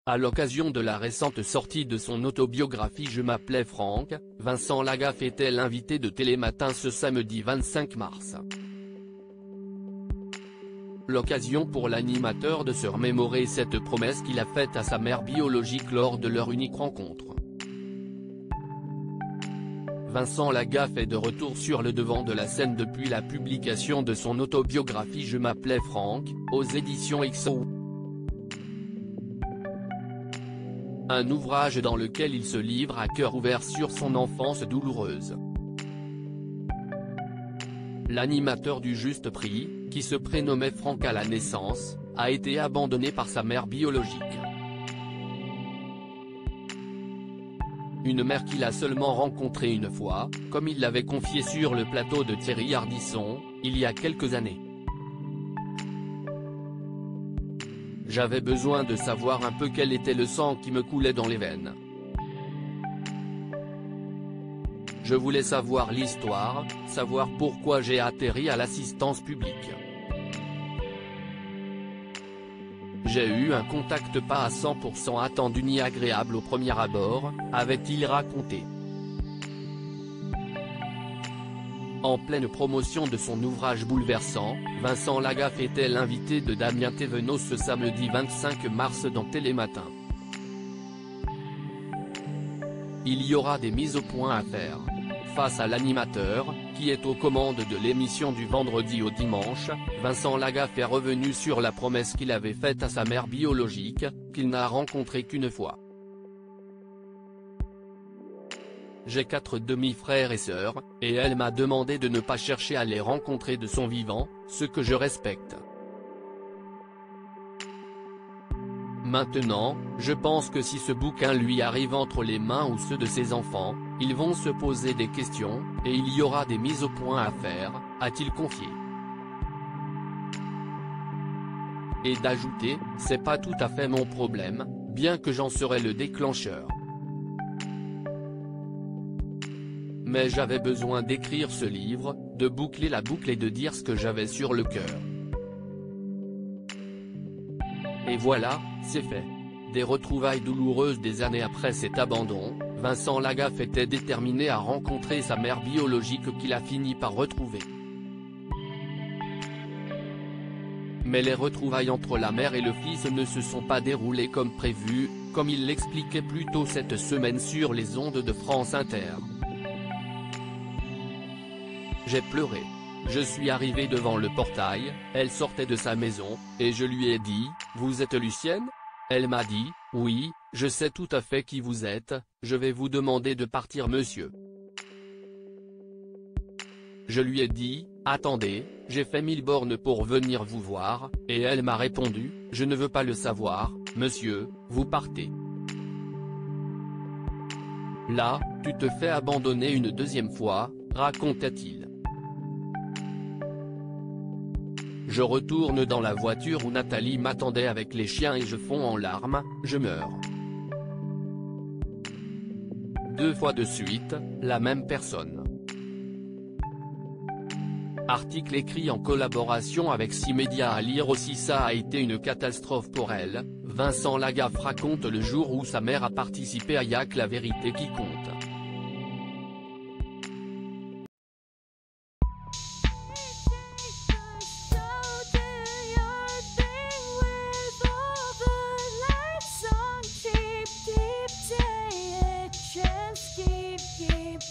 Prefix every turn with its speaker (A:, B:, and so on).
A: À l'occasion de la récente sortie de son autobiographie Je m'appelais Franck, Vincent Lagaffe était l'invité de Télématin ce samedi 25 mars. L'occasion pour l'animateur de se remémorer cette promesse qu'il a faite à sa mère biologique lors de leur unique rencontre. Vincent Lagaffe est de retour sur le devant de la scène depuis la publication de son autobiographie Je m'appelais Franck, aux éditions XO. Un ouvrage dans lequel il se livre à cœur ouvert sur son enfance douloureuse. L'animateur du Juste Prix, qui se prénommait Franck à la naissance, a été abandonné par sa mère biologique. Une mère qu'il a seulement rencontrée une fois, comme il l'avait confié sur le plateau de Thierry Ardisson, il y a quelques années. J'avais besoin de savoir un peu quel était le sang qui me coulait dans les veines. Je voulais savoir l'histoire, savoir pourquoi j'ai atterri à l'assistance publique. J'ai eu un contact pas à 100% attendu ni agréable au premier abord, avait-il raconté. En pleine promotion de son ouvrage bouleversant, Vincent Lagaffe était l'invité de Damien Thévenot ce samedi 25 mars dans Télématin. Il y aura des mises au point à faire. Face à l'animateur, qui est aux commandes de l'émission du vendredi au dimanche, Vincent Lagaffe est revenu sur la promesse qu'il avait faite à sa mère biologique, qu'il n'a rencontrée qu'une fois. J'ai 4 demi-frères et sœurs, et elle m'a demandé de ne pas chercher à les rencontrer de son vivant, ce que je respecte. Maintenant, je pense que si ce bouquin lui arrive entre les mains ou ceux de ses enfants, ils vont se poser des questions, et il y aura des mises au point à faire, a-t-il confié. Et d'ajouter, c'est pas tout à fait mon problème, bien que j'en serais le déclencheur. Mais j'avais besoin d'écrire ce livre, de boucler la boucle et de dire ce que j'avais sur le cœur. Et voilà, c'est fait. Des retrouvailles douloureuses des années après cet abandon, Vincent Lagaffe était déterminé à rencontrer sa mère biologique qu'il a fini par retrouver. Mais les retrouvailles entre la mère et le fils ne se sont pas déroulées comme prévu, comme il l'expliquait plus tôt cette semaine sur les ondes de France Inter. J'ai pleuré. Je suis arrivé devant le portail, elle sortait de sa maison, et je lui ai dit, « Vous êtes Lucienne ?» Elle m'a dit, « Oui, je sais tout à fait qui vous êtes, je vais vous demander de partir monsieur. » Je lui ai dit, « Attendez, j'ai fait 1000 bornes pour venir vous voir, et elle m'a répondu, « Je ne veux pas le savoir, monsieur, vous partez. » Là, tu te fais abandonner une deuxième fois, raconta-t-il. Je retourne dans la voiture où Nathalie m'attendait avec les chiens et je fonds en larmes, je meurs. 2 fois de suite, la même personne. Article écrit en collaboration avec 6 médias à lire aussi. Ça a été une catastrophe pour elle, Vincent Lagaffe raconte le jour où sa mère a participé à Y'a que la vérité qui compte.
B: Keep